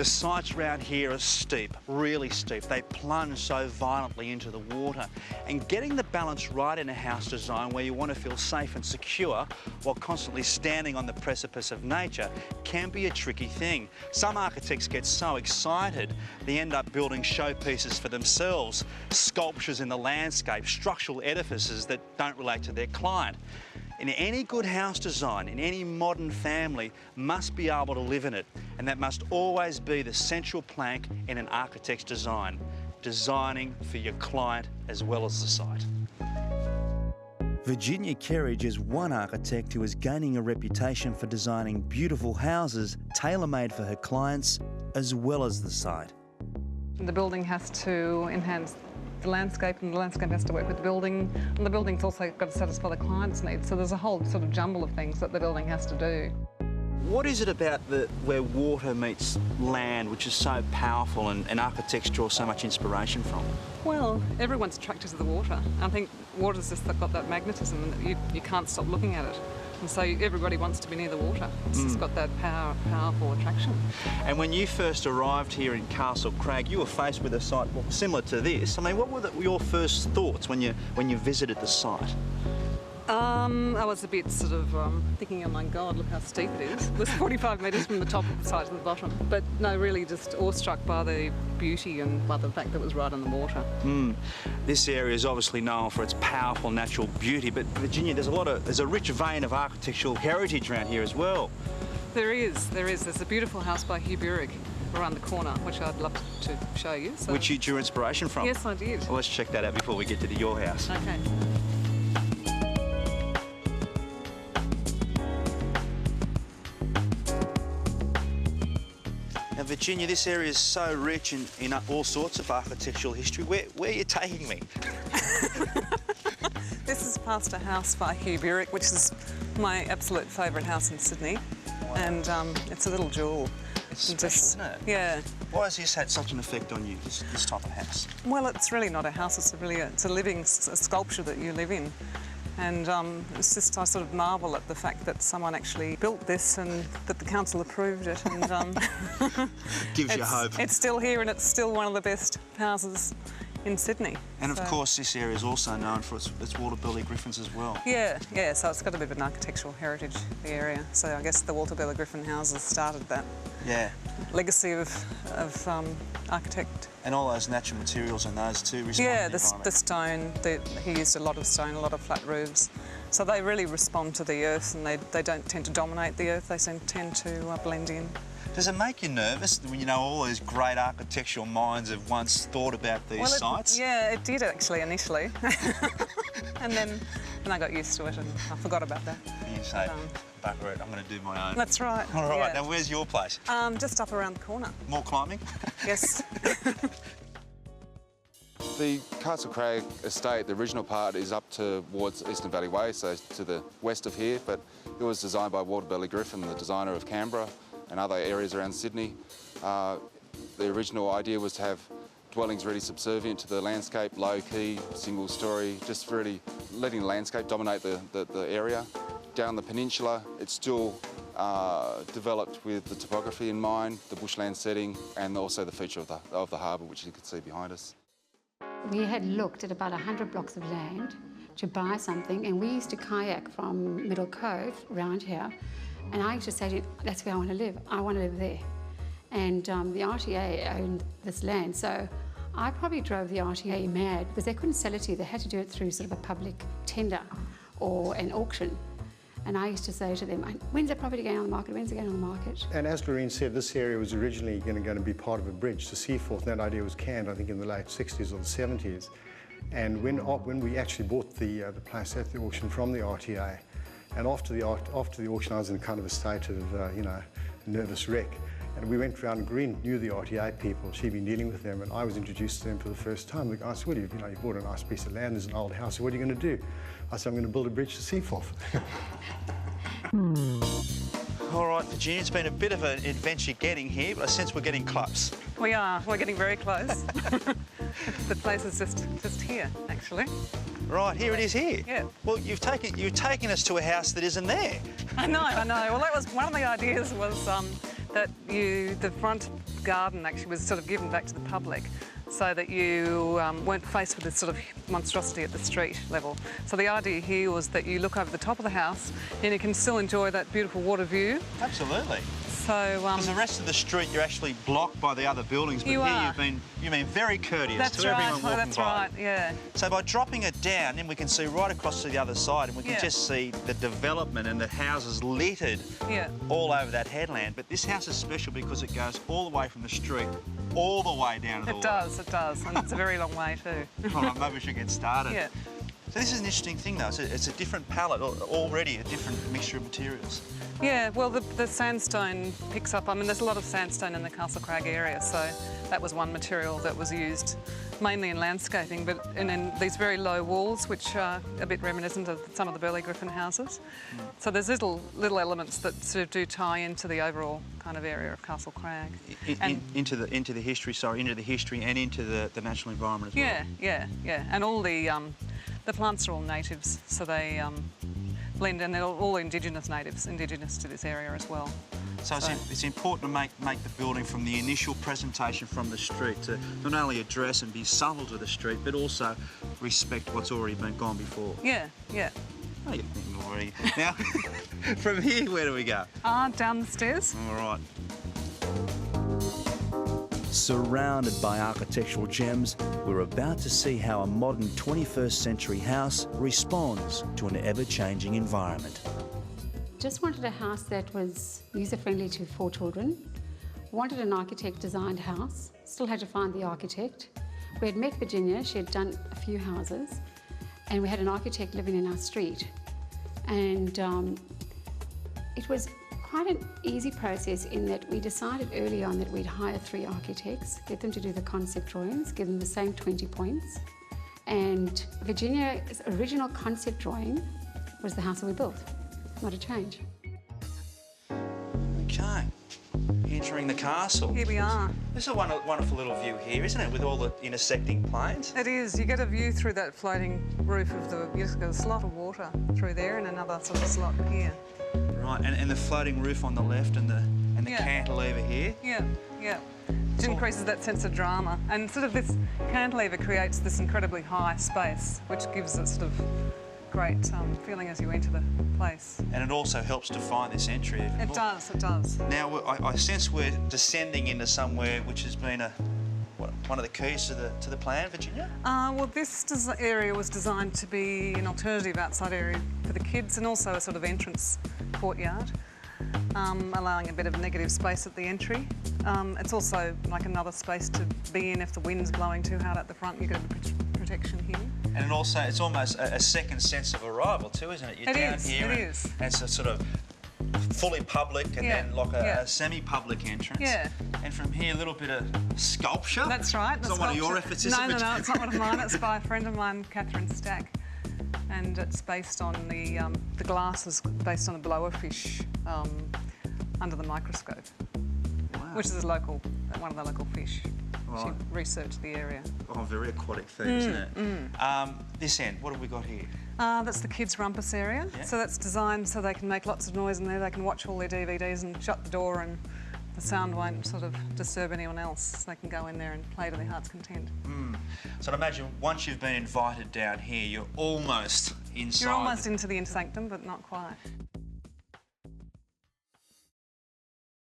The sites around here are steep, really steep. They plunge so violently into the water. And getting the balance right in a house design where you want to feel safe and secure while constantly standing on the precipice of nature can be a tricky thing. Some architects get so excited they end up building showpieces for themselves, sculptures in the landscape, structural edifices that don't relate to their client. In any good house design, in any modern family, must be able to live in it, and that must always be the central plank in an architect's design, designing for your client as well as the site. Virginia Kerridge is one architect who is gaining a reputation for designing beautiful houses tailor-made for her clients as well as the site. The building has to enhance the landscape, and the landscape has to work with the building, and the building's also got to satisfy the client's needs. So there's a whole sort of jumble of things that the building has to do. What is it about where water meets land which is so powerful and architects draw so much inspiration from? Well, everyone's attracted to the water. I think water's just got that magnetism, and you can't stop looking at it. And so everybody wants to be near the water. It's just got that powerful attraction. And when you first arrived here in Castle Craig, you were faced with a site similar to this. I mean, what were your first thoughts when you visited the site? I was a bit sort of thinking, oh my God, look how steep it is. It was 45 metres from the top of the site to the bottom. But no, really just awestruck by the beauty and by the fact that it was right on the water. This area is obviously known for its powerful natural beauty, but Virginia, there's a rich vein of architectural heritage around here as well. There is. There's a beautiful house by Hugh Burrick around the corner, which I'd love to show you. So. Which you drew inspiration from? Yes, I did. Well, let's check that out before we get to your house. Okay. Now, Virginia, this area is so rich in all sorts of architectural history. Where are you taking me? This is past a house by Hugh Burrick, which is my absolute favourite house in Sydney. Wow. And it's a little jewel. It's special, isn't it? Yeah. Why has this had such an effect on you, this type of house? Well, it's really not a house. It's a living sculpture that you live in. And it's just, I sort of marvel at the fact that someone actually built this and that the council approved it. And gives you hope. It's still here, and it's still one of the best houses in Sydney. And of course, this area is also known for its Walter Burley griffins as well. Yeah, so it's got a bit of an architectural heritage, the area. So I guess the Walter Burley Griffin houses started that. Yeah. Legacy of architect. And all those natural materials in those too. Yeah, the stone. He used a lot of stone, a lot of flat roofs. So they really respond to the earth, and they don't tend to dominate the earth. They tend to blend in. Does it make you nervous when you know all these great architectural minds have once thought about these sites? Yeah, it did actually initially. And then I got used to it and I forgot about that. You say, bugger it, I'm going to do my own. That's right. All right, yeah. Now where's your place? Just up around the corner. More climbing? Yes. The Castle Craig estate, the original part, is up towards Eastern Valley Way, so to the west of here, but it was designed by Walter Burley Griffin, the designer of Canberra and other areas around Sydney. The original idea was to have dwellings really subservient to the landscape, low-key, single-storey, just really letting the landscape dominate the area. Down the peninsula, it's still developed with the topography in mind, the bushland setting, and also the feature of the harbour, which you can see behind us. We had looked at about 100 blocks of land to buy something, and we used to kayak from Middle Cove around here, and I used to say to you, that's where I want to live. I want to live there. And the RTA owned this land, so I probably drove the RTA mad because they couldn't sell it to you. They had to do it through sort of a public tender or an auction. And I used to say to them, when's the property going on the market? When's it going on the market? And as Lorraine said, this area was originally going to be part of a bridge to Seaforth, and that idea was canned, I think, in the late 60s or the 70s. And when we actually bought the place at the auction from the RTA, and after the auction, I was in kind of a state of, you know, nervous wreck. And we went around, Green knew the RTA people, she'd been dealing with them, and I was introduced to them for the first time. The guy said, well, you bought a nice piece of land, there's an old house, so what are you going to do? I said, I'm going to build a bridge to Seaforth. All right, Virginia, it's been a bit of an adventure getting here, but I sense we're getting close. We are. We're getting very close. The place is just here, actually. Right, here it is here. Yeah. Well, you've taken us to a house that isn't there. I know. Well, that was one of the ideas was that the front garden actually was sort of given back to the public so that you weren't faced with this sort of monstrosity at the street level. So the idea here was that you look over the top of the house and you can still enjoy that beautiful water view. Absolutely. So, because the rest of the street you're actually blocked by the other buildings, but here you've been very courteous to everyone walking by. That's right, yeah. So by dropping it down, then we can see right across to the other side, and we can just see the development and the houses littered all over that headland. But this house is special because it goes all the way from the street all the way down to the water. It does, and it's a very long way too. All right, maybe we should get started. Yeah. So this is an interesting thing though, it's a different palette already, a different mixture of materials. Yeah, well the sandstone picks up, I mean there's a lot of sandstone in the Castle Crag area, so that was one material that was used mainly in landscaping, but and in these very low walls which are a bit reminiscent of some of the Burley Griffin houses. So there's little elements that sort of do tie into the overall kind of area of Castle Crag. Into the history and into the natural environment as well. Yeah. And all the plants are all natives, so they blend in. They're all indigenous natives, indigenous to this area as well. So it's important to make the building from the initial presentation from the street to not only address and be subtle to the street, but also respect what's already been gone before. Yeah. Oh, you're thinking already. Now, from here, where do we go? Down the stairs. All right. Surrounded by architectural gems, we're about to see how a modern 21st century house responds to an ever-changing environment. Just wanted a house that was user-friendly for children. Wanted an architect-designed house. Still had to find the architect. We had met Virginia. She had done a few houses. And we had an architect living in our street. And it was quite an easy process in that we decided early on that we'd hire 3 architects, get them to do the concept drawings, give them the same 20 points. And Virginia's original concept drawing was the house that we built. Not a change. Okay, entering the castle. Here we are. This is a wonderful little view here, isn't it, with all the intersecting planes? It is. You get a view through that floating roof of there's a slot of water through there and another sort of slot here. Right, and the floating roof on the left and the cantilever here. Yeah. It increases that sense of drama, and sort of this cantilever creates this incredibly high space, which gives it sort of great feeling as you enter the place. And it also helps define this entry even more. It does. Now, I sense we're descending into somewhere which has been one of the keys to the plan, Virginia? Well, this area was designed to be an alternative outside area for the kids and also a sort of entrance courtyard, allowing a bit of negative space at the entry. It's also like another space to be in if the wind's blowing too hard at the front. You get a bit of protection here. And it's almost a second sense of arrival too, isn't it? You're down here it is. And it's a sort of fully public and then like a semi-public entrance. Yeah. And from here, a little bit of sculpture. That's right. It's not one of your efforts, is it? No, it's not one of mine. It's by a friend of mine, Catherine Stack. And it's based on the glass is based on a blowerfish under the microscope, which is one of the local fish. Right. She researched the area. Oh, very aquatic thing, isn't it? This end, what have we got here? That's the kids' rumpus area. Yeah. So that's designed so they can make lots of noise in there. They can watch all their DVDs and shut the door and the sound won't sort of disturb anyone else. So they can go in there and play to their heart's content. So I'd imagine once you've been invited down here, you're almost inside. You're almost into the inner sanctum, but not quite.